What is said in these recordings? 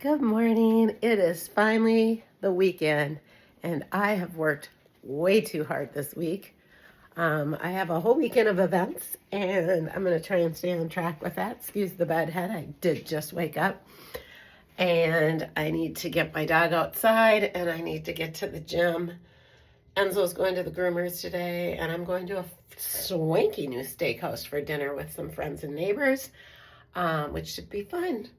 Good morning. It is finally the weekend, and I have worked way too hard this week. I have a whole weekend of events, and I'm going to try and stay on track with that. Excuse the bad head. I did just wake up, and I need to get my dog outside, and I need to get to the gym. Enzo's going to the groomers today, and I'm going to a swanky new steakhouse for dinner with some friends and neighbors, which should be fun.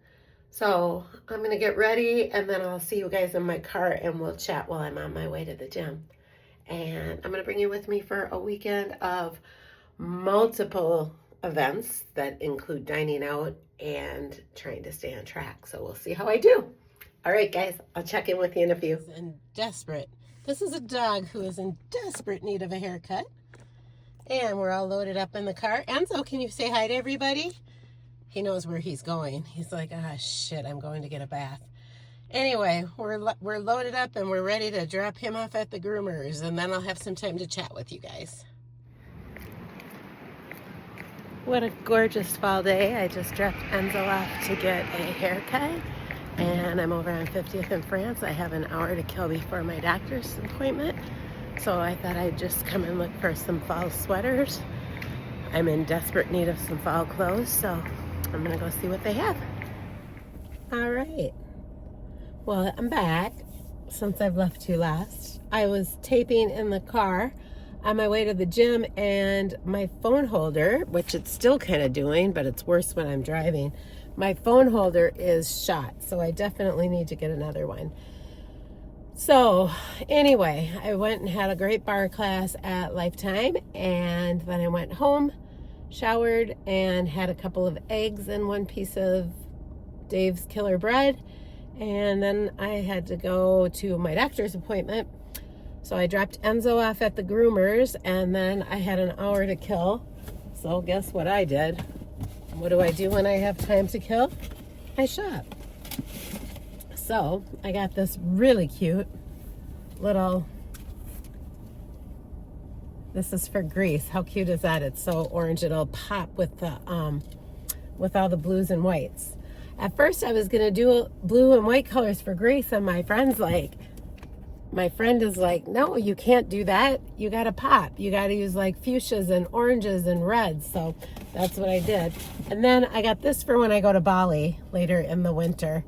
So I'm going to get ready, and then I'll see you guys in my car, and we'll chat while I'm on my way to the gym. And I'm going to bring you with me for a weekend of multiple events that include dining out and trying to stay on track. So we'll see how I do. All right, guys, I'll check in with you in a few. And desperate. This is a dog who is in desperate need of a haircut. And we're all loaded up in the car. Enzo, can you say hi to everybody? He knows where he's going. He's like, shit, I'm going to get a bath. Anyway, we're loaded up and we're ready to drop him off at the groomers, and then I'll have some time to chat with you guys. What a gorgeous fall day. I just dropped Enzo off to get a haircut, and I'm over on 50th in France. I have an hour to kill before my doctor's appointment, so I thought I'd just come and look for some fall sweaters. I'm in desperate need of some fall clothes, so I'm gonna go see what they have. All right. Well, I'm back since I've left you last. I was taping in the car on my way to the gym, and my phone holder, which it's still kind of doing, but it's worse when I'm driving, my phone holder is shot, so I definitely need to get another one. So anyway, I went and had a great bar class at Lifetime, and then I went home, showered, and had a couple of eggs and one piece of Dave's Killer Bread. And then I had to go to my doctor's appointment. So I dropped Enzo off at the groomers, and then I had an hour to kill. So guess what I did? What do I do when I have time to kill? I shop. So I got this really cute little, this is for Greece. How cute is that? It's so orange, it'll pop with the with all the blues and whites. At first I was gonna do blue and white colors for Greece, and my friend is like, no, you can't do that. You gotta pop. You gotta use like fuchsias and oranges and reds. So that's what I did. And then I got this for when I go to Bali later in the winter.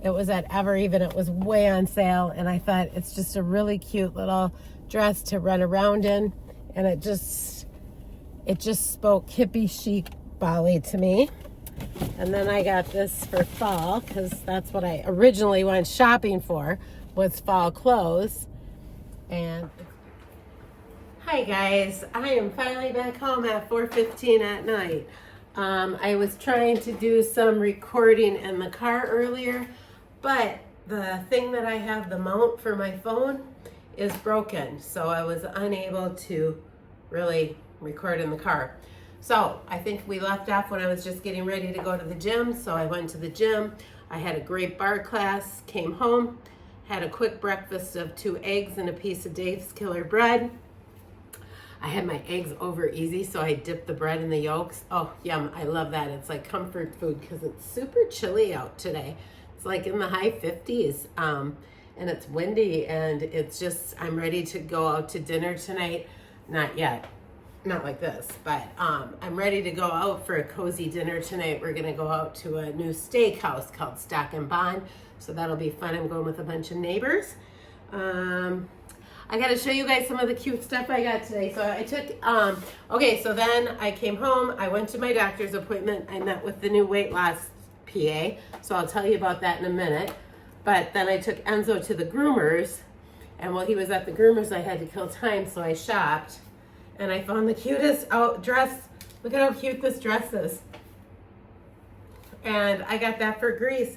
It was at Ever Even. It was way on sale, and I thought it's just a really cute little dress to run around in. And it just spoke hippie chic Bali to me. And then I got this for fall, because that's what I originally went shopping for, was fall clothes. And hi guys, I am finally back home at 4:15 at night. I was trying to do some recording in the car earlier, but the thing that I have the mount for my phone is broken, so I was unable to really record in the car. So I think we left off when I was just getting ready to go to the gym. So I went to the gym. I had a great bar class, came home, had a quick breakfast of 2 eggs and a piece of Dave's Killer Bread. I had my eggs over easy, so I dipped the bread in the yolks. Oh, yum, I love that. It's like comfort food because it's super chilly out today. It's like in the high 50s, and it's windy, and it's just, I'm ready to go out to dinner tonight. Not yet. Not like this, but I'm ready to go out for a cozy dinner tonight. We're gonna go out to a new steakhouse called Stock and Bond, so that'll be fun. I'm going with a bunch of neighbors. I gotta show you guys some of the cute stuff I got today. So I took, okay, so then I came home, I went to my doctor's appointment. I met with the new weight loss PA, so I'll tell you about that in a minute. But then I took Enzo to the groomers, and while he was at the groomers, I had to kill time, so I shopped. And I found the cutest dress. Look at how cute this dress is. And I got that for Greece.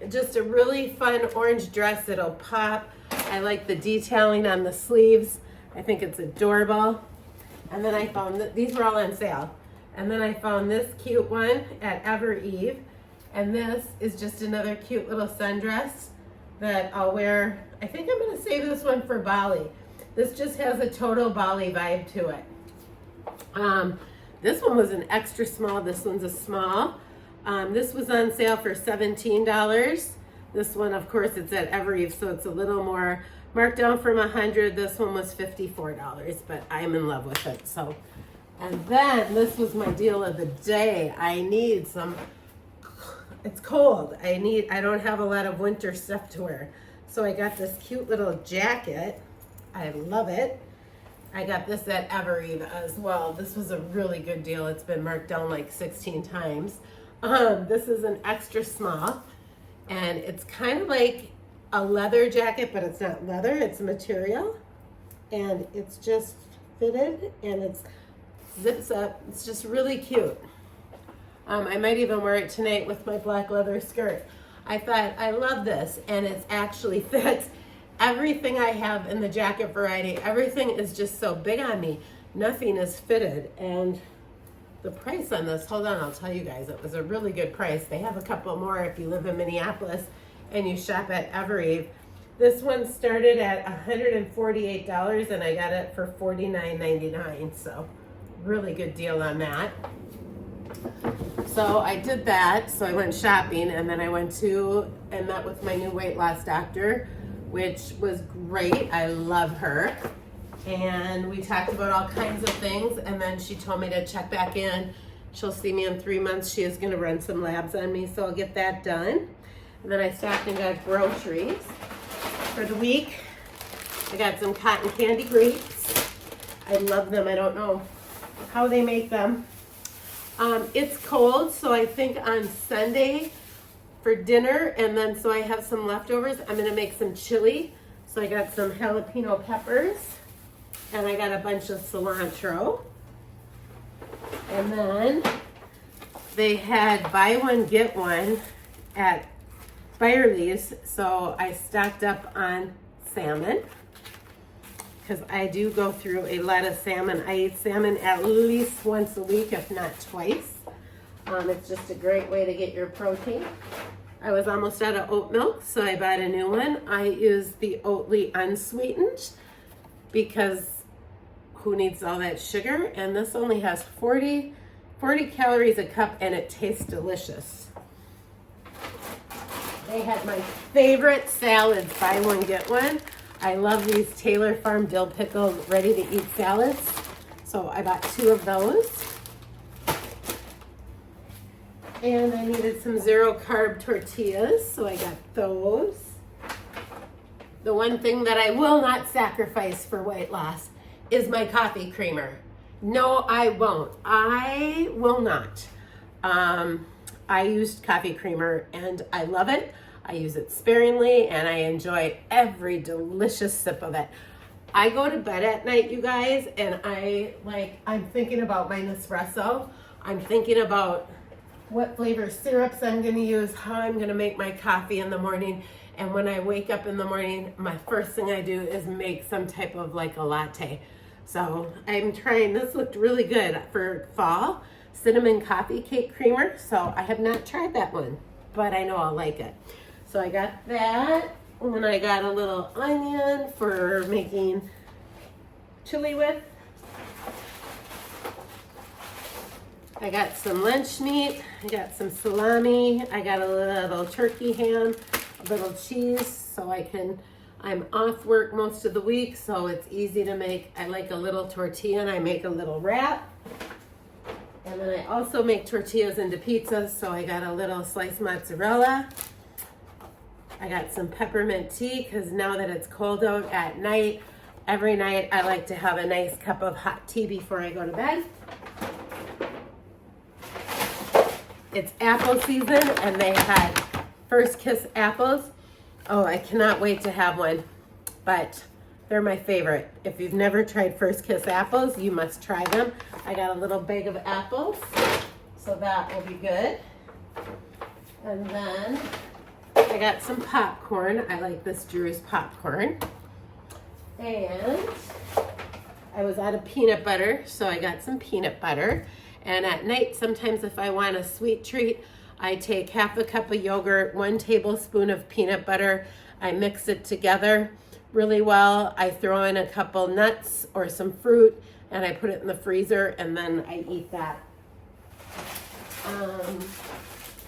Just a really fun orange dress. It'll pop. I like the detailing on the sleeves. I think it's adorable. And then I found that these were all on sale. And then I found this cute one at Ever Eve. And this is just another cute little sundress that I'll wear. I think I'm gonna save this one for Bali. This just has a total Bali vibe to it. This one was an extra small. This one's a small. This was on sale for $17. This one, of course, it's at Evereve, so it's a little more marked down from 100. This one was $54, but I'm in love with it. So, and then this was my deal of the day. I need some, it's cold. I don't have a lot of winter stuff to wear. So I got this cute little jacket. I love it. I got this at Evereve as well. This was a really good deal. It's been marked down like 16 times. This is an extra small, and it's kind of like a leather jacket, but it's not leather, it's material. And it's just fitted, and it zips up. It's just really cute. I might even wear it tonight with my black leather skirt. I thought, I love this, and it's actually fits everything I have in the jacket variety. Everything is just so big on me. Nothing is fitted. And the price on this, hold on, I'll tell you guys, it was a really good price. They have a couple more if you live in Minneapolis and you shop at Evereve. This one started at $148 and I got it for $49.99. So really good deal on that. So I did that. So I went shopping, and then I went to and met with my new weight loss doctor, which was great. I love her. And we talked about all kinds of things, and then she told me to check back in. She'll see me in 3 months. She is going to run some labs on me, so I'll get that done. And then I stopped and got groceries for the week. I got some cotton candy grapes. I love them. I don't know how they make them. It's cold, so I think on Sunday for dinner, and then so I have some leftovers, I'm going to make some chili. So I got some jalapeno peppers, and I got a bunch of cilantro. And then they had buy one, get one at Byerly's, so I stocked up on salmon, because I do go through a lot of salmon. I eat salmon at least once a week, if not twice. It's just a great way to get your protein. I was almost out of oat milk, so I bought a new one. I use the Oatly unsweetened because who needs all that sugar? And this only has 40 calories a cup, and it tastes delicious. They had my favorite salads, buy one, get one. I love these Taylor Farm dill pickle ready to eat salads. So I bought 2 of those. And I needed some 0 carb tortillas, so I got those. The one thing that I will not sacrifice for weight loss is my coffee creamer. No, I won't. I will not. I used coffee creamer and I love it. I use it sparingly and I enjoy every delicious sip of it. I go to bed at night, you guys, and I'm thinking about my Nespresso. I'm thinking about what flavor syrups I'm gonna use, how I'm gonna make my coffee in the morning. And when I wake up in the morning, my first thing I do is make some type of like a latte. So I'm trying, this looked really good for fall, cinnamon coffee cake creamer. So I have not tried that one, but I know I'll like it. So I got that, and then I got a little onion for making chili with. I got some lunch meat, I got some salami, I got a little turkey ham, a little cheese, so I'm off work most of the week, so it's easy to make. I like a little tortilla and I make a little wrap. And then I also make tortillas into pizzas, so I got a little sliced mozzarella. I got some peppermint tea, because now that it's cold out at night, every night I like to have a nice cup of hot tea before I go to bed. It's apple season, and they had First Kiss apples. Oh, I cannot wait to have one, but they're my favorite. If you've never tried First Kiss apples, you must try them. I got a little bag of apples, so that will be good. And then I got some popcorn. I like this Drew's popcorn. And I was out of peanut butter, so I got some peanut butter. And at night, sometimes if I want a sweet treat, I take half a cup of yogurt, 1 tablespoon of peanut butter. I mix it together really well. I throw in a couple nuts or some fruit, and I put it in the freezer, and then I eat that.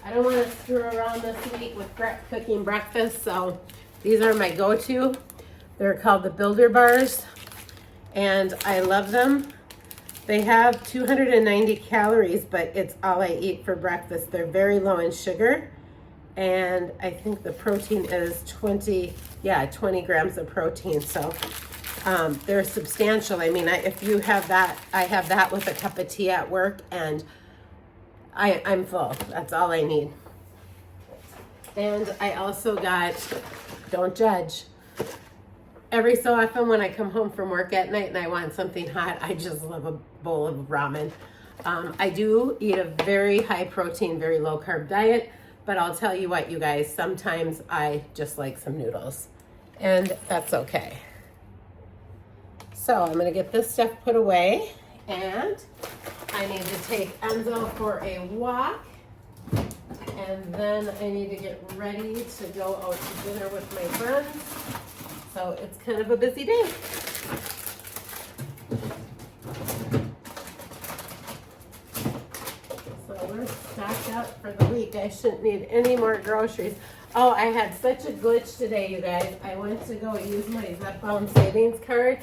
I don't want to screw around this week with cooking breakfast, so these are my go-to. They're called the Builder Bars, and I love them. They have 290 calories, but it's all I eat for breakfast. They're very low in sugar, and I think the protein is 20 grams of protein, so they're substantial. I mean, if you have that, I have that with a cup of tea at work, and I'm full. That's all I need. And I also got, don't judge, every so often when I come home from work at night and I want something hot, I just love a bowl of ramen. I do eat a very high protein, very low carb diet, but I'll tell you what, you guys, sometimes I just like some noodles, and that's okay. So I'm gonna get this stuff put away, and I need to take Enzo for a walk, and then I need to get ready to go out to dinner with my friends. So it's kind of a busy day. So we're stocked up for the week. I shouldn't need any more groceries. Oh, I had such a glitch today, you guys. I went to go use my Zepbound savings card,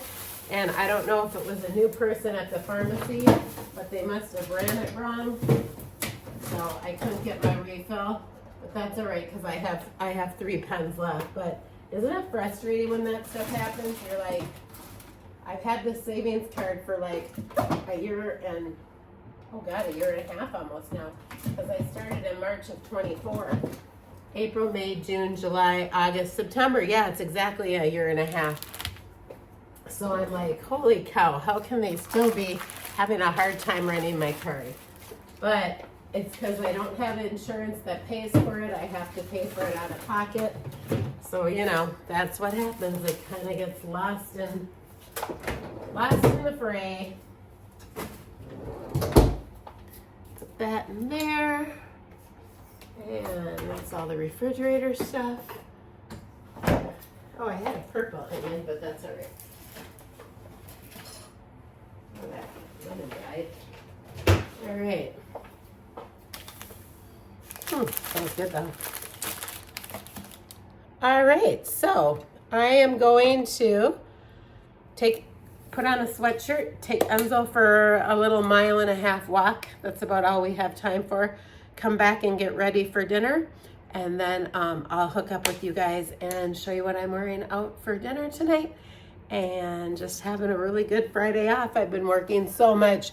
and I don't know if it was a new person at the pharmacy, but they must have ran it wrong. So I couldn't get my refill, but that's all right because I have 3 pens left. But isn't it frustrating when that stuff happens? You're like, I've had this savings card for like a year and, oh God, a year and a half almost now, because I started in March of 24. April, May, June, July, August, September. Yeah, it's exactly a year and a half. So I'm like, holy cow, how can they still be having a hard time running my card? But it's because I don't have insurance that pays for it. I have to pay for it out of pocket. So, you know, that's what happens. It kind of gets lost in the fray. Put that in there. And that's all the refrigerator stuff. Oh, I had a purple onion, but that's all right. Oh, that lemon dried. All right. Sounds good though. All right, so I am going to put on a sweatshirt, take Enzo for a little 1.5 mile walk. That's about all we have time for. Come back and get ready for dinner, and then I'll hook up with you guys and show you what I'm wearing out for dinner tonight, and just having a really good Friday off. I've been working so much,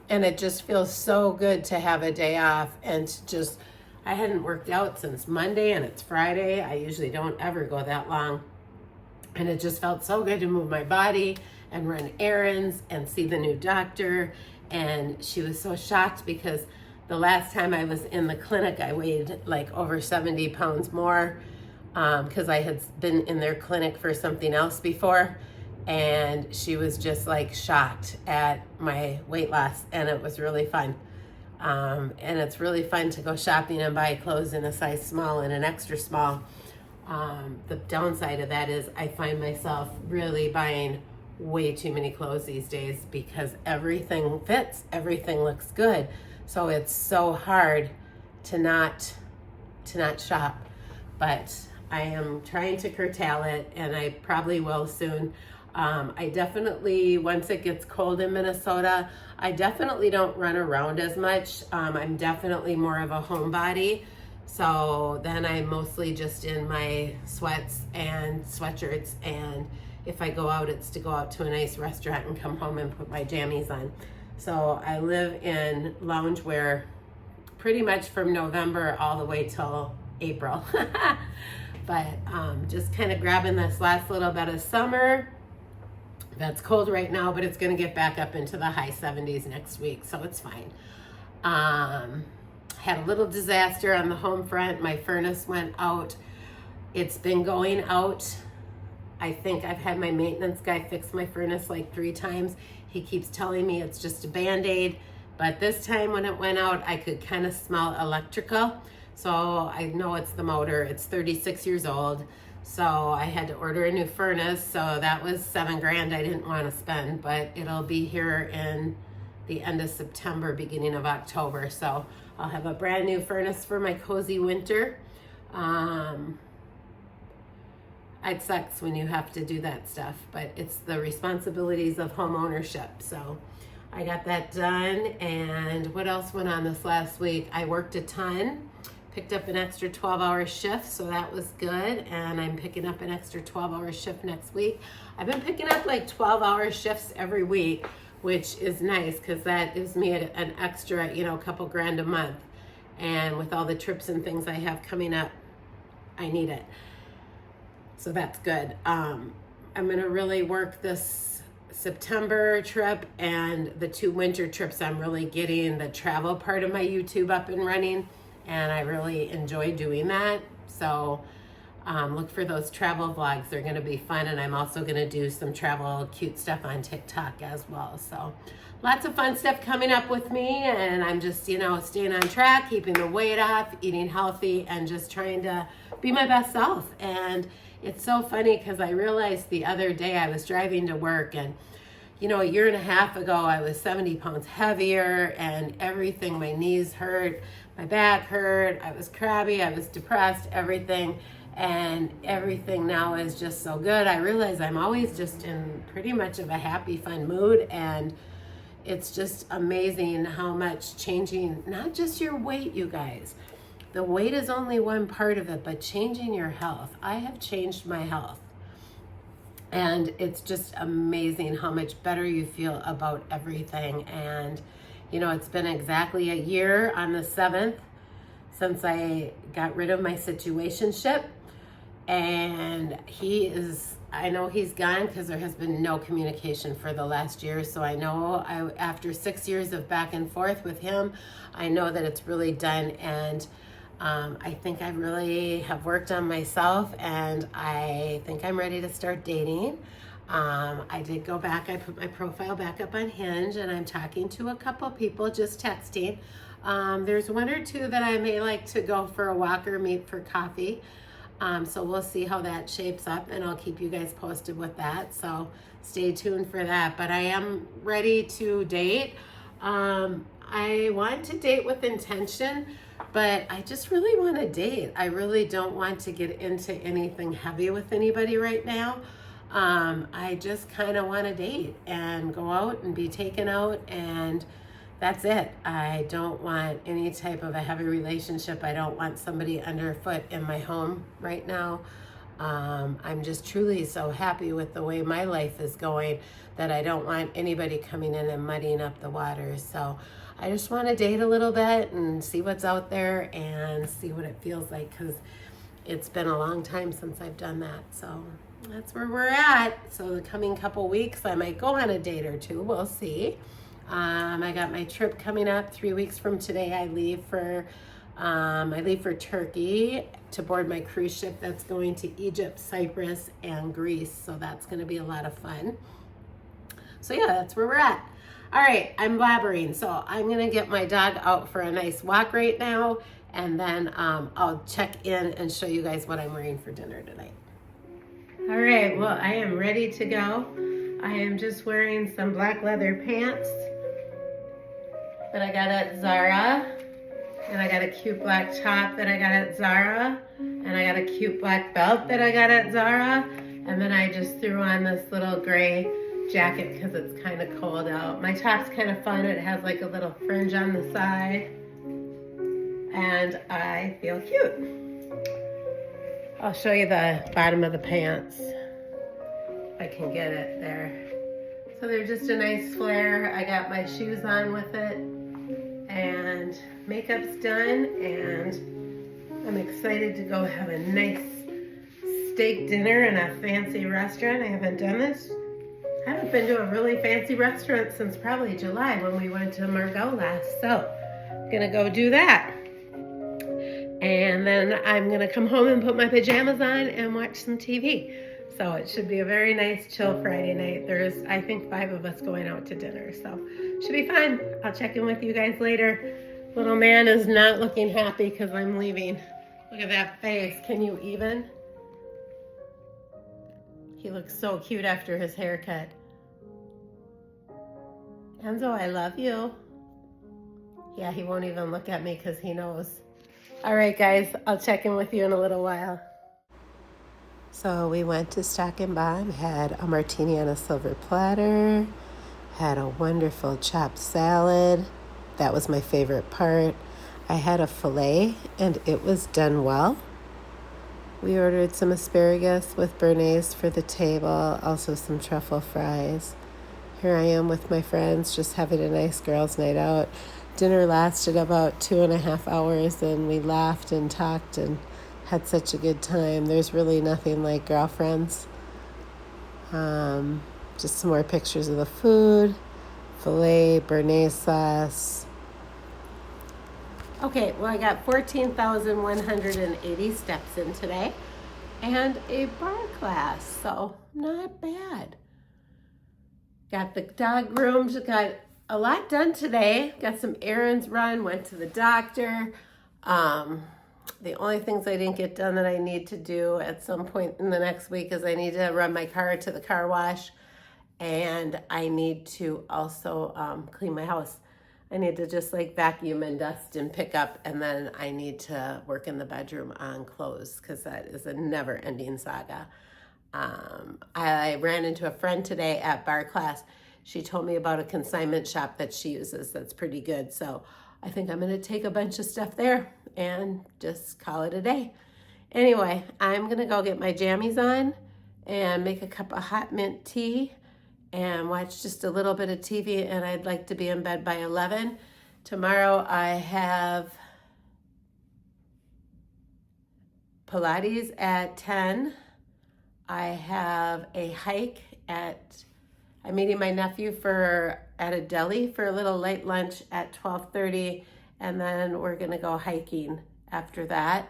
and it just feels so good to have a day off and to just, I hadn't worked out since Monday, and it's Friday. I usually don't ever go that long, and it just felt so good to move my body and run errands and see the new doctor. And she was so shocked because the last time I was in the clinic, I weighed like over 70 pounds more because I had been in their clinic for something else before. And she was just like shocked at my weight loss, and it was really fun. And it's really fun to go shopping and buy clothes in a size small and an extra small. The downside of that is I find myself really buying way too many clothes these days because everything fits, everything looks good. So it's so hard to not shop, but I am trying to curtail it, and I probably will soon. I definitely, once it gets cold in Minnesota, I definitely don't run around as much. I'm definitely more of a homebody. So then I'm mostly just in my sweats and sweatshirts, and if I go out, it's to go out to a nice restaurant and come home and put my jammies on. So I live in loungewear pretty much from November all the way till April. But just kind of grabbing this last little bit of summer. That's cold right now, but it's going to get back up into the high 70s next week, so it's fine. Had a little disaster on the home front. My furnace went out. It's been going out. I think I've had my maintenance guy fix my furnace like 3 times. He keeps telling me it's just a Band-Aid, but this time when it went out, I could kind of smell electrical. So I know it's the motor. It's 36 years old. So I had to order a new furnace. So that was $7,000 I didn't want to spend, but it'll be here in the end of September, beginning of October. So I'll have a brand new furnace for my cozy winter. It sucks when you have to do that stuff, but it's the responsibilities of home ownership. So I got that done. And what else went on this last week? I worked a ton, picked up an extra 12-hour shift, so that was good. And I'm picking up an extra 12-hour shift next week. I've been picking up like 12-hour shifts every week, which is nice because that gives me an extra, a couple grand a month. And with all the trips and things I have coming up, I need it. So that's good. I'm going to really work this September trip and the 2 winter trips. I'm really getting the travel part of my YouTube up and running, and I really enjoy doing that. So look for those travel vlogs. They're going to be fun, and I'm also going to do some travel cute stuff on TikTok as well. So lots of fun stuff coming up with me, and I'm just, staying on track, keeping the weight off, eating healthy, and just trying to be my best self. And it's so funny because I realized the other day I was driving to work, and a year and a half ago I was 70 pounds heavier and everything. My knees hurt, my back hurt, I was crabby, I was depressed, everything. And everything now is just so good. I realize I'm always just in pretty much of a happy, fun mood, and it's just amazing how much changing, not just your weight, you guys. The weight is only one part of it, but changing your health. I have changed my health. And it's just amazing how much better you feel about everything. And, it's been exactly a year on the 7th since I got rid of my situationship. And I know he's gone because there has been no communication for the last year. So I know after 6 years of back and forth with him, I know that it's really done. And I think I really have worked on myself, and I think I'm ready to start dating. I did go back, I put my profile back up on Hinge, and I'm talking to a couple people, just texting. There's 1 or 2 that I may like to go for a walk or meet for coffee. So we'll see how that shapes up, and I'll keep you guys posted with that. So stay tuned for that. But I am ready to date. I want to date with intention, but I just really want to date. I really don't want to get into anything heavy with anybody right now. I just kind of want to date and go out and be taken out, and that's it. I don't want any type of a heavy relationship. I don't want somebody underfoot in my home right now. I'm just truly so happy with the way my life is going that I don't want anybody coming in and muddying up the waters. So I just want to date a little bit and see what's out there and see what it feels like, because it's been a long time since I've done that. So that's where we're at. So the coming couple weeks, I might go on a date or 2. We'll see. I got my trip coming up 3 weeks from today. I leave for Turkey to board my cruise ship that's going to Egypt, Cyprus, and Greece. So that's going to be a lot of fun. So yeah, that's where we're at. All right, I'm blabbering. So I'm going to get my dog out for a nice walk right now, and then I'll check in and show you guys what I'm wearing for dinner tonight. All right, well, I am ready to go. I am just wearing some black leather pants that I got at Zara, and I got a cute black top that I got at Zara, and I got a cute black belt that I got at Zara, and then I just threw on this little gray jacket because it's kind of cold out. My top's kind of fun. It has like a little fringe on the side, and I feel cute. I'll show you the bottom of the pants if I can get it there. So they're just a nice flare. I got my shoes on with it, and makeup's done, and I'm excited to go have a nice steak dinner in a fancy restaurant. I haven't done this. I haven't been to a really fancy restaurant since probably July when we went to Margot last. So I'm gonna go do that. And then I'm gonna come home and put my pajamas on and watch some TV. So it should be a very nice chill Friday night. There's, I think, 5 of us going out to dinner. So should be fun. I'll check in with you guys later. Little man is not looking happy because I'm leaving. Look at that face. Can you even? He looks so cute after his haircut. Enzo, I love you. Yeah, he won't even look at me because he knows. All right, guys, I'll check in with you in a little while. So we went to Stock and Bond, had a martini on a silver platter, had a wonderful chopped salad. That was my favorite part. I had a filet, and it was done well. We ordered some asparagus with béarnaise for the table, also some truffle fries. Here I am with my friends, just having a nice girls' night out. Dinner lasted about 2.5 hours, and we laughed and talked and had such a good time. There's really nothing like girlfriends. Just some more pictures of the food, filet, béarnaise sauce. Okay, well, I got 14,180 steps in today and a bar class, so not bad. Got the dog groomed, got a lot done today. Got some errands run, went to the doctor. The only things I didn't get done that I need to do at some point in the next week is I need to run my car to the car wash, and I need to also clean my house. I need to just like vacuum and dust and pick up, and then I need to work in the bedroom on clothes because that is a never-ending saga. I ran into a friend today at bar class. She told me about a consignment shop that she uses that's pretty good. So I think I'm going to take a bunch of stuff there and just call it a day. Anyway, I'm going to go get my jammies on and make a cup of hot mint tea and watch just a little bit of TV, and I'd like to be in bed by 11. Tomorrow I have Pilates at 10. I have a hike I'm meeting my nephew at a deli for a little light lunch at 12:30, and then we're gonna go hiking after that.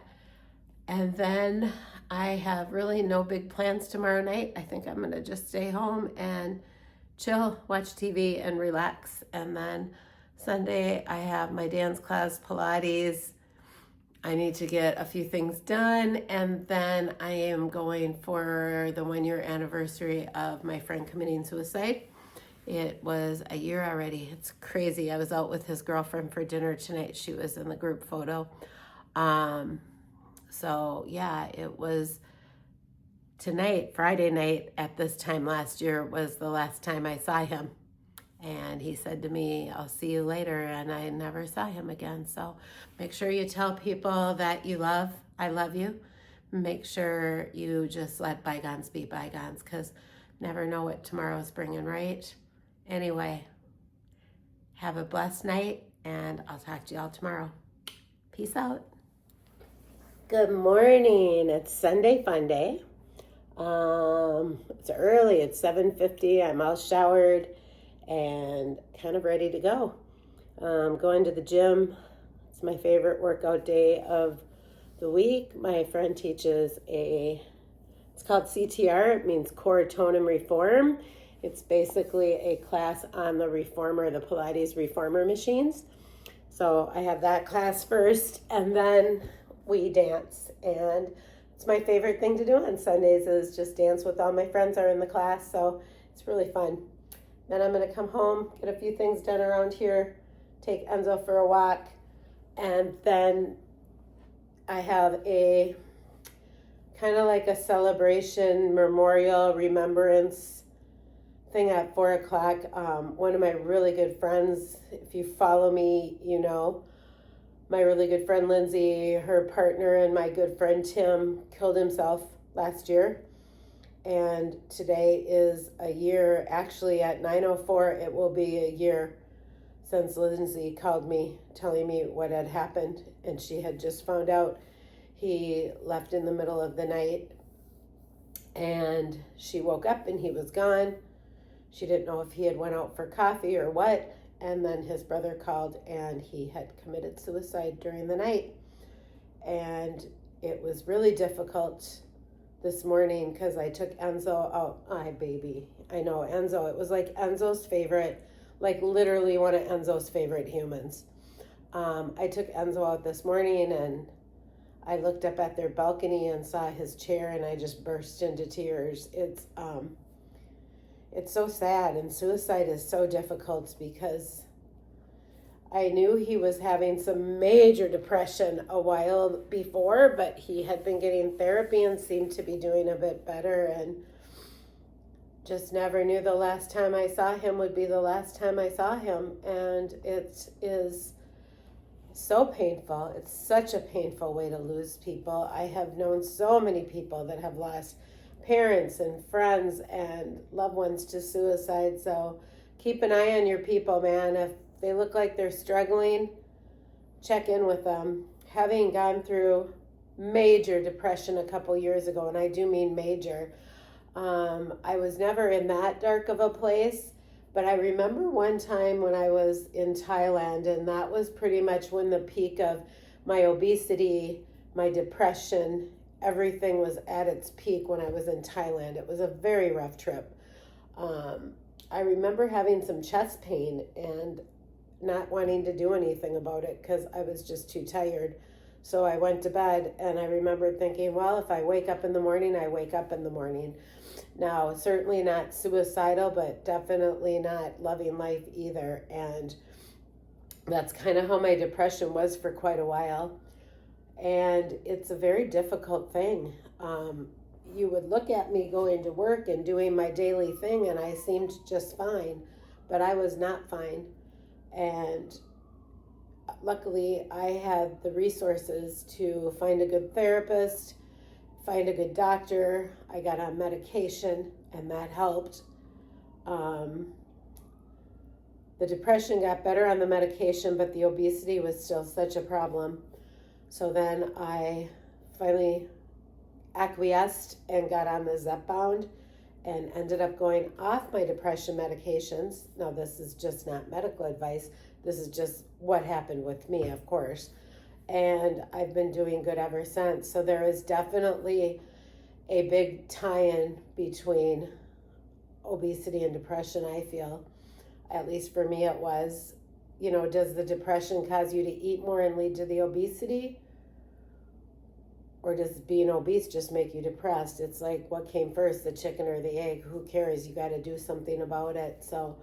And then I have really no big plans tomorrow night. I think I'm gonna just stay home and chill, watch TV, and relax. And then Sunday I have my dance class, Pilates. I need to get a few things done, and then I am going for the 1-year anniversary of my friend committing suicide. It was a year already. It's crazy. I was out with his girlfriend for dinner tonight. She was in the group photo. So yeah, it was tonight, Friday night at this time last year was the last time I saw him. And he said to me, I'll see you later, and I never saw him again. So make sure you tell people that I love you. Make sure you just let bygones be bygones, because never know what tomorrow's bringing, right? Anyway, have a blessed night, and I'll talk to y'all tomorrow. Peace out. Good morning. It's Sunday Fun Day. It's early. It's 7:50. I'm all showered and kind of ready to go. Going to the gym. It's my favorite workout day of the week. My friend teaches it's called CTR. It means Core, Tone, and Reform. It's basically a class on the reformer, the Pilates reformer machines. So I have that class first, and then we dance. And it's my favorite thing to do on Sundays is just dance with all my friends are in the class. So it's really fun. Then I'm going to come home, get a few things done around here, take Enzo for a walk, and then I have a kind of like a celebration, memorial, remembrance thing at 4 o'clock. One of my really good friends, if you follow me, you know, my really good friend Lindsay, her partner, and my good friend Tim killed himself last year. And today is a year, actually at 9:04, it will be a year since Lindsay called me telling me what had happened. And she had just found out he left in the middle of the night, and she woke up and he was gone. She didn't know if he had went out for coffee or what. And then his brother called, and he had committed suicide during the night. And it was really difficult this morning because I took Enzo out. Hi, baby. I know, Enzo. It was like Enzo's favorite, like literally one of Enzo's favorite humans. I took Enzo out this morning, and I looked up at their balcony and saw his chair, and I just burst into tears. It's so sad, and suicide is so difficult because I knew he was having some major depression a while before, but he had been getting therapy and seemed to be doing a bit better, and just never knew the last time I saw him would be the last time I saw him. And it is so painful. It's such a painful way to lose people. I have known so many people that have lost parents and friends and loved ones to suicide. So keep an eye on your people, man. If they look like they're struggling, check in with them. Having gone through major depression a couple years ago, and I do mean major, I was never in that dark of a place, but I remember one time when I was in Thailand, and that was pretty much when the peak of my obesity, my depression, everything was at its peak when I was in Thailand. It was a very rough trip. I remember having some chest pain and not wanting to do anything about it because I was just too tired. So I went to bed, and I remember thinking, well, if I wake up in the morning, I wake up in the morning. Now, certainly not suicidal, but definitely not loving life either. And that's kind of how my depression was for quite a while. And it's a very difficult thing. You would look at me going to work and doing my daily thing, and I seemed just fine, but I was not fine. And luckily, I had the resources to find a good therapist, find a good doctor. I got on medication, and that helped. The depression got better on the medication, but the obesity was still such a problem. So then I finally acquiesced and got on the Zepbound and ended up going off my depression medications. Now, this is just not medical advice. This is just what happened with me, of course. And I've been doing good ever since. So there is definitely a big tie-in between obesity and depression, I feel. At least for me it was. You know, does the depression cause you to eat more and lead to the obesity? Or does being obese just make you depressed? It's like, what came first, the chicken or the egg? Who cares? You got to do something about it. So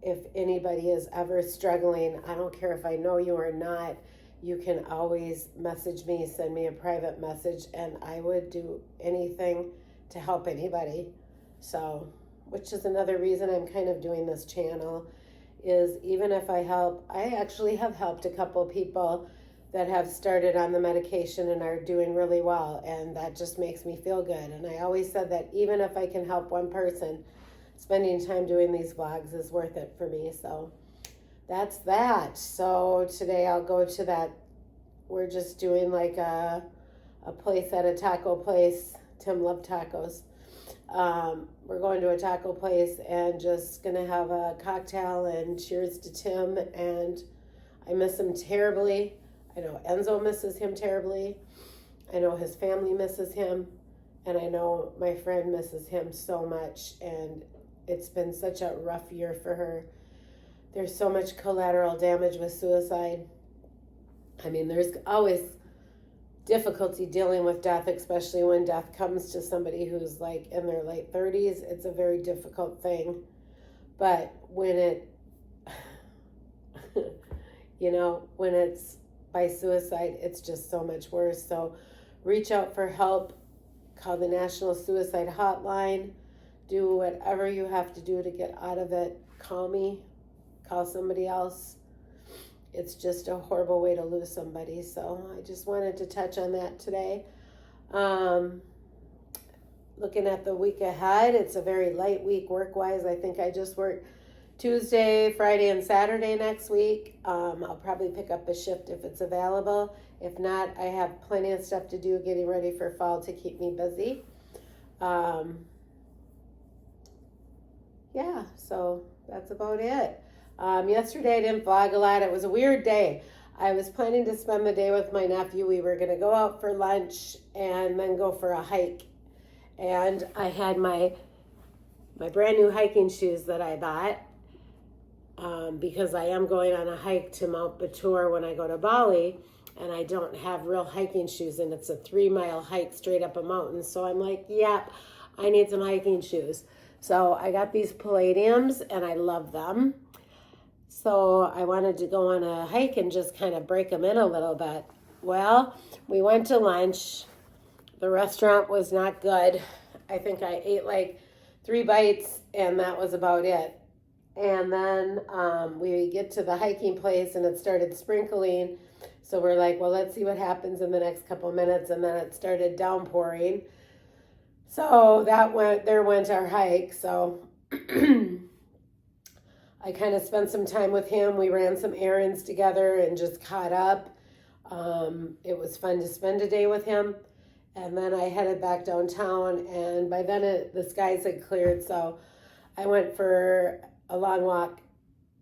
if anybody is ever struggling, I don't care if I know you or not, you can always message me, send me a private message, and I would do anything to help anybody. So, which is another reason I'm kind of doing this channel, is even if I help, I actually have helped a couple people that have started on the medication and are doing really well, and that just makes me feel good. And I always said that even if I can help one person, spending time doing these vlogs is worth it for me. So that's that. So today I'll go to that, we're just doing like a place at a taco place. Tim loved tacos. We're going to a taco place and just gonna have a cocktail and cheers to Tim. And I miss him terribly. I know Enzo misses him terribly. I know his family misses him. And I know my friend misses him so much. And it's been such a rough year for her. There's so much collateral damage with suicide. I mean, there's always difficulty dealing with death, especially when death comes to somebody who's like in their late 30s. It's a very difficult thing. But when it, you know, when it's by suicide, it's just so much worse. So reach out for help, call the National Suicide Hotline, do whatever you have to do to get out of it. Call me, call somebody else. It's just a horrible way to lose somebody. So I just wanted to touch on that today. Looking at the week ahead, it's a very light week work-wise. I think I just work Tuesday, Friday, and Saturday next week. I'll probably pick up a shift if it's available. If not, I have plenty of stuff to do getting ready for fall to keep me busy. Yeah, so that's about it. Yesterday I didn't vlog a lot. It was a weird day. I was planning to spend the day with my nephew. We were going to go out for lunch and then go for a hike. And I had my brand new hiking shoes that I bought because I am going on a hike to Mount Batur when I go to Bali, and I don't have real hiking shoes, and it's a 3-mile hike straight up a mountain. So I'm like, yep, I need some hiking shoes. So I got these Palladiums, and I love them. So I wanted to go on a hike and just kind of break them in a little bit. Well, we went to lunch. The restaurant was not good. I think I ate like 3 bites and that was about it. And then we get to the hiking place and it started sprinkling. So we're like, well, let's see what happens in the next couple minutes. And then it started downpouring. So there went our hike. So I kind of spent some time with him. We ran some errands together and just caught up. It was fun to spend a day with him. And then I headed back downtown, and by then the skies had cleared, so I went for a long walk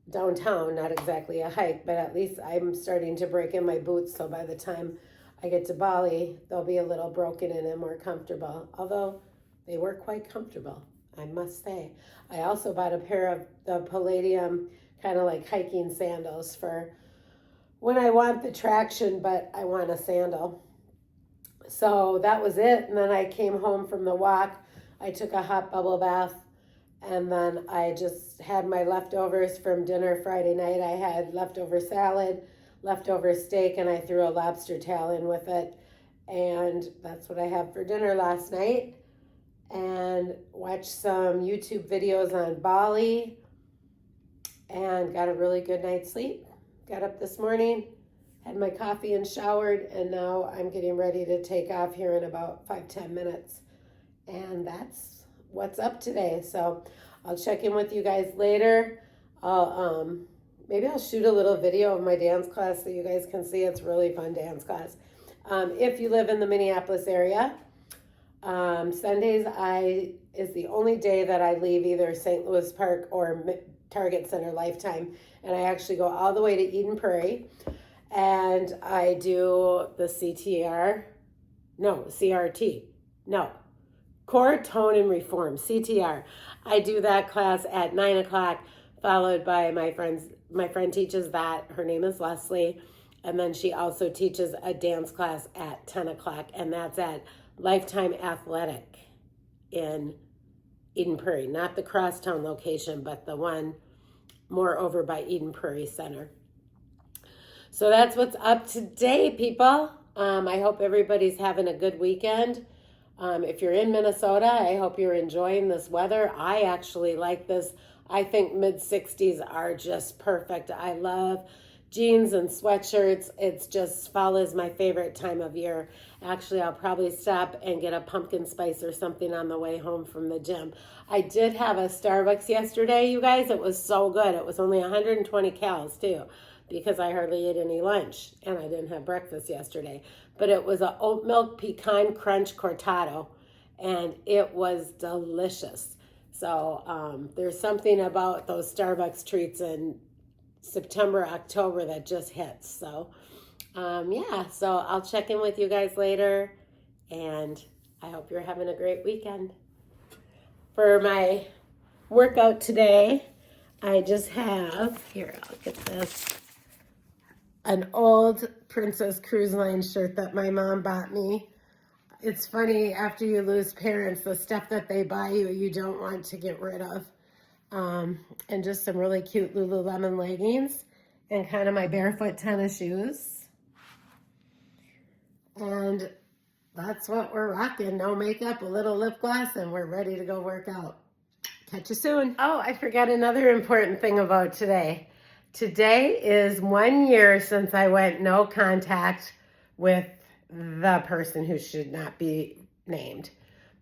downtown, not exactly a hike, but at least I'm starting to break in my boots, so by the time I get to Bali, they'll be a little broken in and more comfortable, although they were quite comfortable, I must say. I also bought a pair of the Palladium kind of like hiking sandals for when I want the traction, but I want a sandal. So that was it. And then I came home from the walk. I took a hot bubble bath. And then I just had my leftovers from dinner Friday night. I had leftover salad, leftover steak, and I threw a lobster tail in with it. And that's what I had for dinner last night. And watched some YouTube videos on Bali. And got a really good night's sleep. Got up this morning, had my coffee and showered, and now I'm getting ready to take off here in about 5-10 minutes. And that's what's up today. So I'll check in with you guys later. Maybe I'll shoot a little video of my dance class so you guys can see. It's really fun dance class. If you live in the Minneapolis area, Sundays is the only day that I leave either St. Louis Park or Target Center Lifetime, and I actually go all the way to Eden Prairie. And I do the Core, Tone, and Reform, CTR. I do that class at 9 o'clock, followed by my friend teaches that. Her name is Leslie. And then she also teaches a dance class at 10 o'clock, and that's at Lifetime Athletic in Eden Prairie. Not the Crosstown location, but the one more over by Eden Prairie Center. So that's what's up today, people. I hope everybody's having a good weekend. If you're in Minnesota, I hope you're enjoying this weather. I actually like this. I think mid-60s are just perfect. I love jeans and sweatshirts. It's just fall is my favorite time of year. Actually, I'll probably stop and get a pumpkin spice or something on the way home from the gym. I did have a Starbucks yesterday, you guys. It was so good. It was only 120 calories too, because I hardly ate any lunch and I didn't have breakfast yesterday. But it was an oat milk pecan crunch cortado, and it was delicious. So there's something about those Starbucks treats in September, October that just hits. So yeah, so I'll check in with you guys later, and I hope you're having a great weekend. For my workout today, I just have, here, I'll get this, an old Princess Cruise Line shirt that my mom bought me. It's funny, after you lose parents, the stuff that they buy you, you don't want to get rid of. And just some really cute Lululemon leggings and kind of my barefoot tennis shoes. And that's what we're rocking. No makeup, a little lip gloss, and we're ready to go work out. Catch you soon. Oh, I forgot another important thing about today. Today is 1 year since I went no contact with the person who should not be named,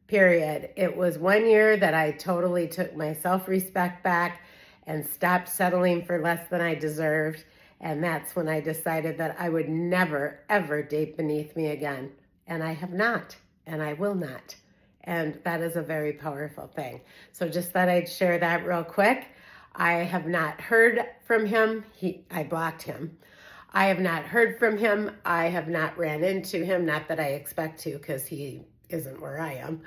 period. It was 1 year that I totally took my self-respect back and stopped settling for less than I deserved. And that's when I decided that I would never, ever date beneath me again. And I have not, and I will not. And that is a very powerful thing. So just thought I'd share that real quick. I have not heard from him. I blocked him. I have not heard from him. I have not ran into him. Not that I expect to, because he isn't where I am.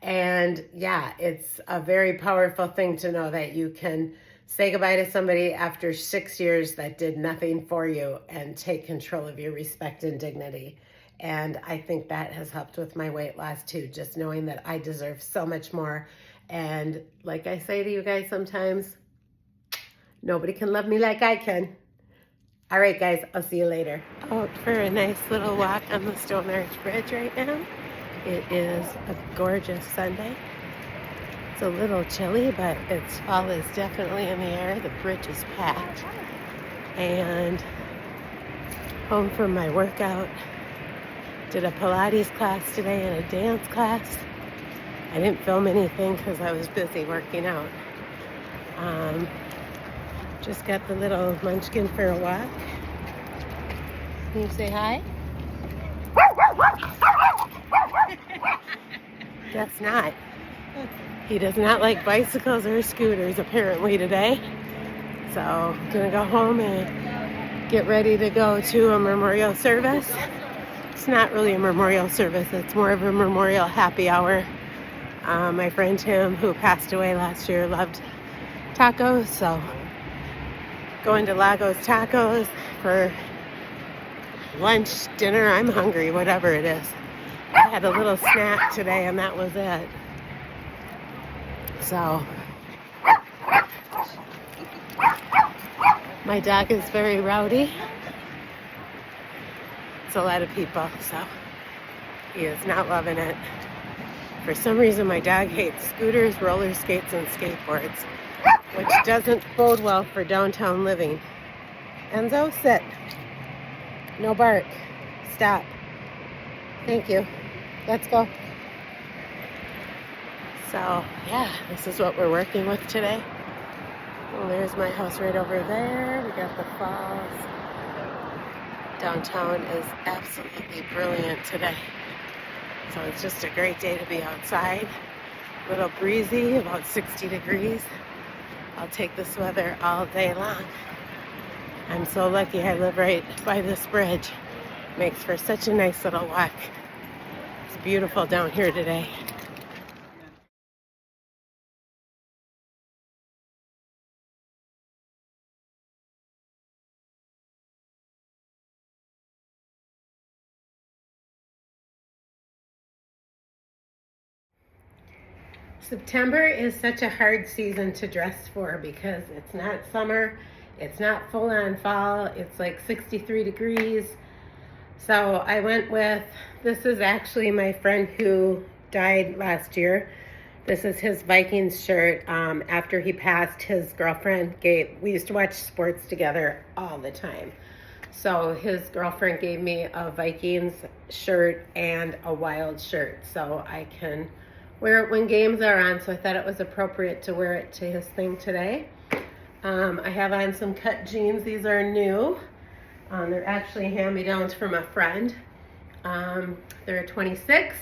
And yeah, it's a very powerful thing to know that you can say goodbye to somebody after 6 years that did nothing for you and take control of your respect and dignity. And I think that has helped with my weight loss too, just knowing that I deserve so much more. And like I say to you guys sometimes, Nobody can love me like I can. All right, guys, I'll see you later. Out for a nice little walk on the Stone Arch Bridge right now. It is a gorgeous Sunday. It's a little chilly, but fall is definitely in the air. The bridge is packed. And home from my workout. Did a Pilates class today and a dance class. I didn't film anything because I was busy working out. Just got the little munchkin for a walk. Can you say hi? Guess not. He does not like bicycles or scooters apparently today. So I'm gonna go home and get ready to go to a memorial service. It's not really a memorial service, it's more of a memorial happy hour. My friend Tim, who passed away last year, loved tacos, so going to Lagos Tacos for lunch, dinner. I'm hungry, whatever it is. I had a little snack today and that was it. So my dog is very rowdy. It's a lot of people, so he is not loving it. For some reason, my dog hates scooters, roller skates, and skateboards, which doesn't bode well for downtown living. Enzo, sit. No bark. Stop. Thank you. Let's go. So, yeah, this is what we're working with today. Well, there's my house right over there. We got the falls. Downtown is absolutely brilliant today. So it's just a great day to be outside. A little breezy, about 60 degrees. I'll take this weather all day long. I'm so lucky I live right by this bridge. Makes for such a nice little walk. It's beautiful down here today. September is such a hard season to dress for because it's not summer, it's not full on fall, it's like 63 degrees. So I went with, this is actually my friend who died last year. This is his Vikings shirt. After he passed, his girlfriend we used to watch sports together all the time. So his girlfriend gave me a Vikings shirt and a Wild shirt so I can wear it when games are on, so I thought it was appropriate to wear it to his thing today. I have on some cut jeans. These are new. They're actually hand-me-downs from a friend. They're a 26.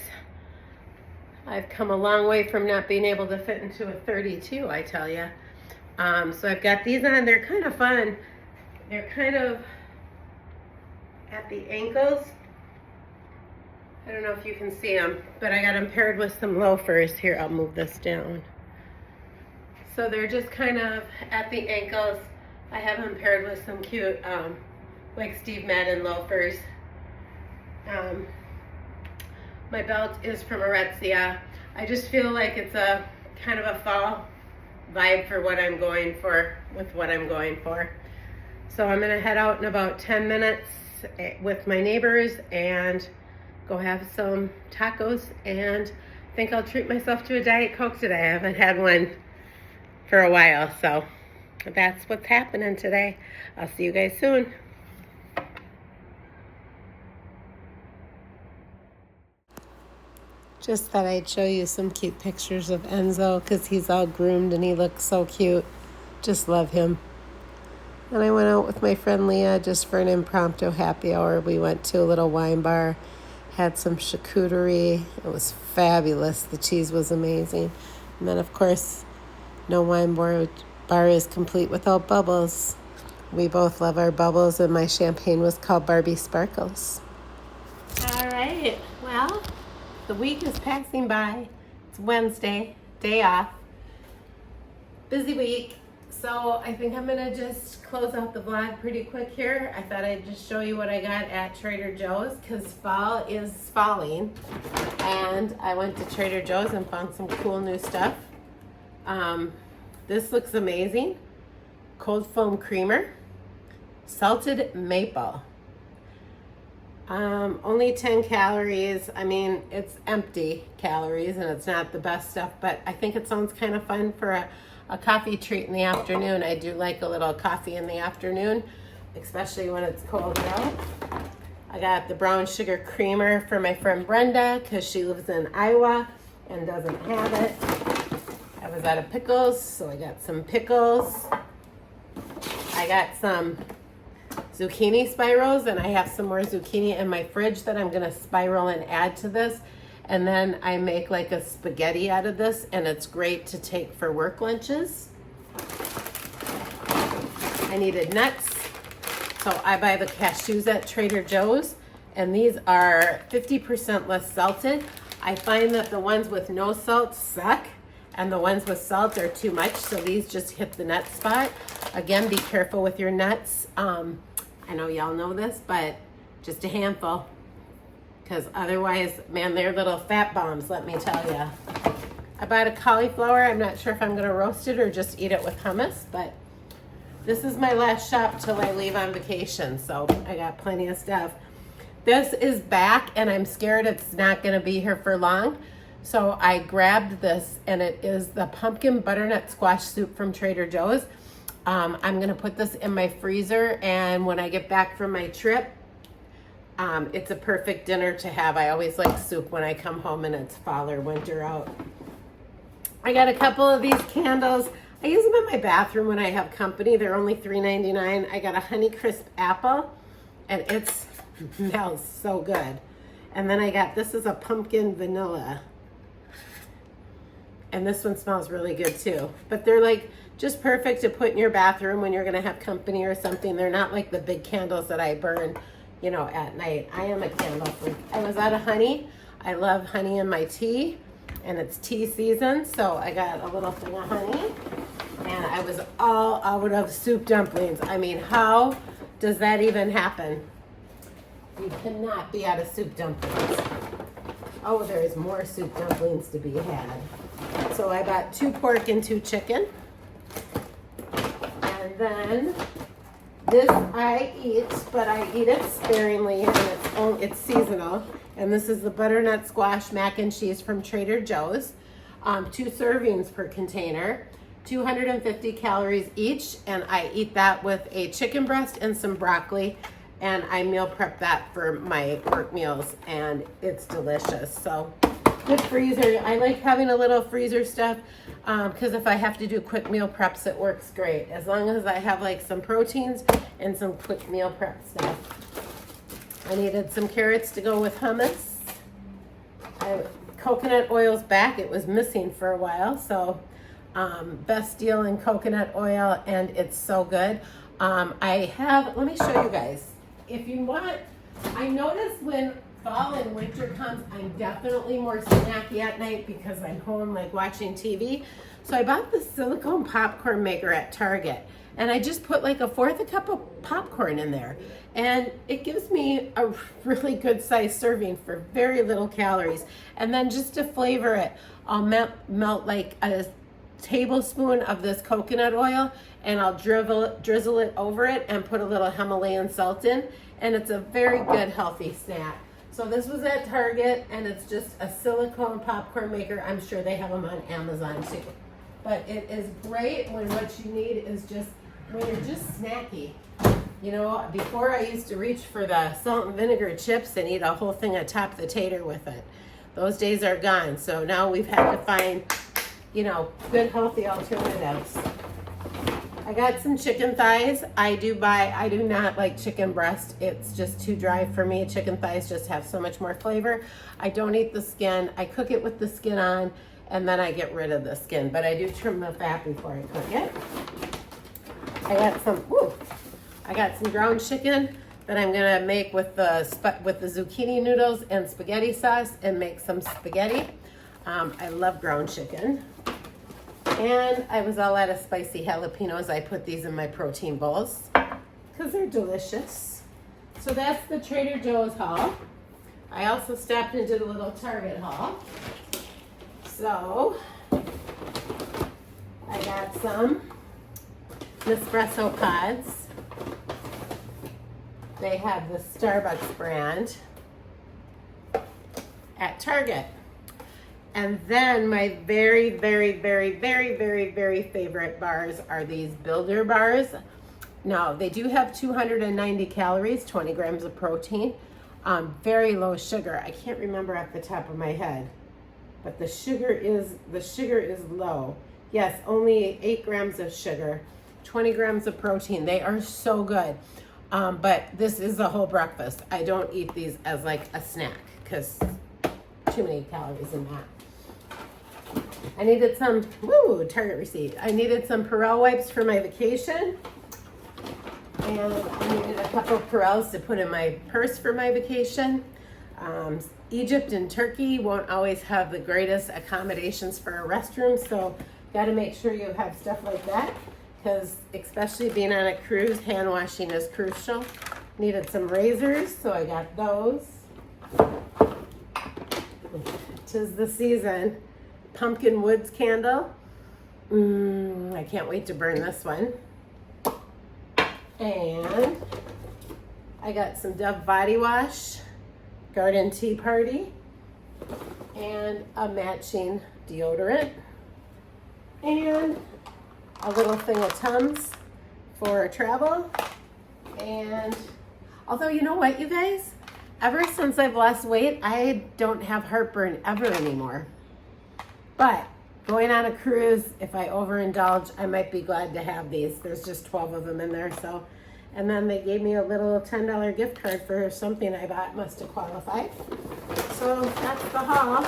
I've come a long way from not being able to fit into a 32, I tell you. So I've got these on. They're kind of fun. They're kind of at the ankles. I don't know if you can see them, but I got them paired with some loafers. Here, I'll move this down. So they're just kind of at the ankles. I have them paired with some cute, like Steve Madden loafers. My belt is from Aritzia. I just feel like it's a kind of a fall vibe for what I'm going for, with what I'm going for. So I'm gonna head out in about 10 minutes with my neighbors and go have some tacos, and I think I'll treat myself to a Diet Coke today. I haven't had one for a while, so that's what's happening today. I'll see you guys soon. Just thought I'd show you some cute pictures of Enzo because he's all groomed and he looks so cute. Just love him. And I went out with my friend Leah just for an impromptu happy hour. We went to a little wine bar. Had some charcuterie. It was fabulous. The cheese was amazing. And then, of course, no wine bar is complete without bubbles. We both love our bubbles, and my champagne was called Barbie Sparkles. All right. Well, the week is passing by. It's Wednesday, day off. Busy week. So I think I'm gonna just close out the vlog pretty quick here. I thought I'd just show you what I got at Trader Joe's because fall is falling. And I went to Trader Joe's and found some cool new stuff. This looks amazing. cold foam creamer, salted maple. Only 10 calories. I mean, it's empty calories and it's not the best stuff, but I think it sounds kind of fun for a coffee treat in the afternoon. I do like a little coffee in the afternoon, especially when it's cold out. I got the brown sugar creamer for my friend Brenda because she lives in Iowa and doesn't have it. I was out of pickles, so I got some pickles. I got some zucchini spirals, and I have some more zucchini in my fridge that I'm gonna spiral and add to this. And then I make like a spaghetti out of this, and it's great to take for work lunches. I needed nuts, so I buy the cashews at Trader Joe's, and these are 50% less salted. I find that the ones with no salt suck, and the ones with salt are too much, so these just hit the nut spot. Again, be careful with your nuts. I know y'all know this, but just a handful, because otherwise, man, they're little fat bombs, let me tell you. I bought a cauliflower. I'm not sure if I'm gonna roast it or just eat it with hummus, but this is my last shop till I leave on vacation, so I got plenty of stuff. This is back, and I'm scared it's not gonna be here for long, so I grabbed this, and it is the pumpkin butternut squash soup from Trader Joe's. I'm gonna put this in my freezer, and when I get back from my trip, it's a perfect dinner to have. I always like soup when I come home and it's fall or winter out. I got a couple of these candles. I use them in my bathroom when I have company. They're only $3.99. I got a Honeycrisp apple, and it smells so good. And then I got, this is a pumpkin vanilla. And this one smells really good too. But they're like just perfect to put in your bathroom when you're gonna have company or something. They're not like the big candles that I burn, you know, at night. I am a candle freak. I was out of honey. I love honey in my tea, and it's tea season, so I got a little thing of honey. And I was all out of soup dumplings. I mean, how does that even happen? You cannot be out of soup dumplings. Oh, there's more soup dumplings to be had. So I bought 2 pork and 2 chicken. And then this I eat, but I eat it sparingly, and it's seasonal. And this is the butternut squash mac and cheese from Trader Joe's. 2 servings per container, 250 calories each, and I eat that with a chicken breast and some broccoli, and I meal prep that for my work meals, and it's delicious. So good freezer. I like having a little freezer stuff because if I have to do quick meal preps, it works great. As long as I have like some proteins and some quick meal prep stuff. I needed some carrots to go with hummus. Coconut oil's back. It was missing for a while, so best deal in coconut oil, and it's so good. Let me show you guys. If you want, I notice when fall and winter comes, I'm definitely more snacky at night because I'm home like watching TV. So I bought the silicone popcorn maker at Target, and I just put like 1/4 cup of popcorn in there, and it gives me a really good sized serving for very little calories. And then just to flavor it, I'll melt like a tablespoon of this coconut oil, and I'll drizzle it over it and put a little Himalayan salt in, and it's a very good healthy snack. So this was at Target, and it's just a silicone popcorn maker. I'm sure they have them on Amazon too. But it is great when what you need is just, when you're just snacky. You know, before I used to reach for the salt and vinegar chips and eat a whole thing of Top the Tater with it. Those days are gone. So now we've had to find, you know, good healthy alternatives. I got some chicken thighs. I do not like chicken breast. It's just too dry for me. Chicken thighs just have so much more flavor. I don't eat the skin. I cook it with the skin on, and then I get rid of the skin, but I do trim the fat before I cook it. I got some ground chicken that I'm gonna make with the zucchini noodles and spaghetti sauce and make some spaghetti. I love ground chicken. And I was all out of spicy jalapenos. I put these in my protein bowls because they're delicious. So that's the Trader Joe's haul. I also stopped and did a little Target haul. So I got some Nespresso pods. They have the Starbucks brand at Target. And then my very, very, very, very, very, very favorite bars are these Builder bars. Now, they do have 290 calories, 20 grams of protein, very low sugar. I can't remember off the top of my head, but the sugar is low. Yes, only 8 grams of sugar, 20 grams of protein. They are so good. But this is a whole breakfast. I don't eat these as like a snack because too many calories in that. I needed some, Target receipt. I needed some Purell wipes for my vacation. And I needed a couple of Purells to put in my purse for my vacation. Egypt and Turkey won't always have the greatest accommodations for a restroom, so got to make sure you have stuff like that, because especially being on a cruise, hand washing is crucial. Needed some razors, so I got those. 'Tis the season. Pumpkin Woods candle. I can't wait to burn this one. And I got some Dove body wash, Garden Tea Party, and a matching deodorant, and a little thing of Tums for travel. And although, you know what, you guys, ever since I've lost weight, I don't have heartburn ever anymore. But going on a cruise, if I overindulge, I might be glad to have these. There's just 12 of them in there, so. And then they gave me a little $10 gift card for something I bought, must have qualified. So that's the haul.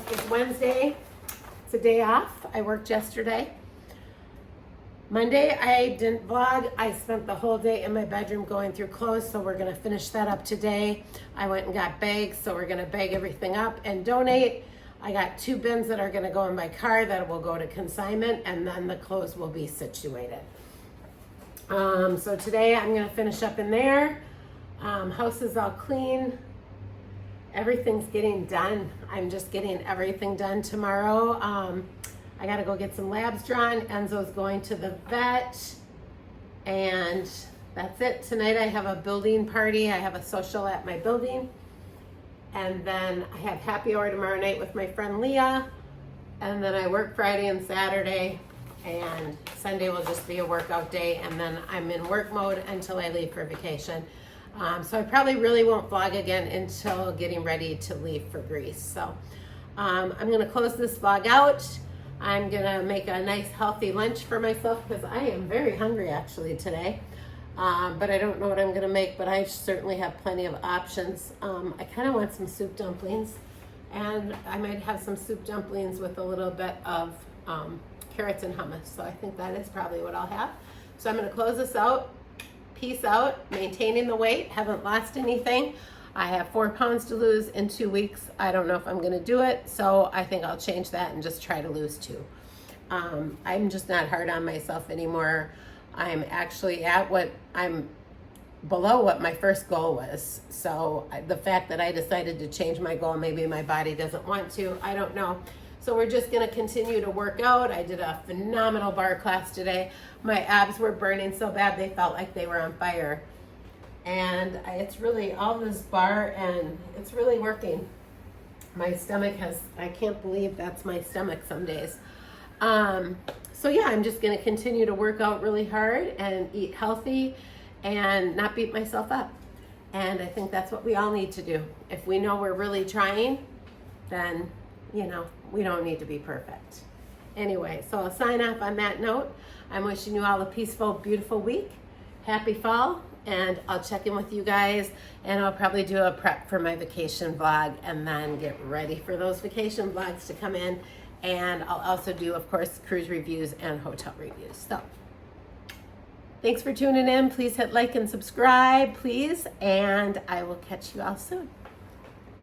It's Wednesday. It's a day off. I worked yesterday. Monday, I didn't vlog. I spent the whole day in my bedroom going through clothes, so we're gonna finish that up today. I went and got bags, so we're gonna bag everything up and donate. I got 2 bins that are gonna go in my car that will go to consignment, and then the clothes will be situated. So today I'm gonna finish up in there. House is all clean. Everything's getting done. I'm just getting everything done tomorrow. I gotta go get some labs drawn. Enzo's going to the vet, and that's it. Tonight I have a building party. I have a social at my building. And then I have happy hour tomorrow night with my friend Leah. And then I work Friday and Saturday. And Sunday will just be a workout day. And then I'm in work mode until I leave for vacation. So I probably really won't vlog again until getting ready to leave for Greece. So I'm going to close this vlog out. I'm going to make a nice healthy lunch for myself because I am very hungry actually today. But I don't know what I'm going to make, but I certainly have plenty of options. I kind of want some soup dumplings, and I might have some soup dumplings with a little bit of carrots and hummus. So I think that is probably what I'll have. So I'm going to close this out. Peace out. Maintaining the weight. Haven't lost anything. I have 4 pounds to lose in 2 weeks. I don't know if I'm going to do it, so I think I'll change that and just try to lose 2. I'm just not hard on myself anymore. I'm actually I'm below what my first goal was. So the fact that I decided to change my goal, maybe my body doesn't want to, I don't know. So we're just gonna continue to work out. I did a phenomenal bar class today. My abs were burning so bad they felt like they were on fire. And it's really all this bar, and it's really working. My stomach I can't believe that's my stomach some days. So yeah, I'm just going to continue to work out really hard and eat healthy and not beat myself up. And I think that's what we all need to do. If we know we're really trying, then, we don't need to be perfect. Anyway, so I'll sign off on that note. I'm wishing you all a peaceful, beautiful week. Happy fall, and I'll check in with you guys, and I'll probably do a prep for my vacation vlog and then get ready for those vacation vlogs to come in. And I'll also do, of course, cruise reviews and hotel reviews. So thanks for tuning in. Please hit like and subscribe, please. And I will catch you all soon.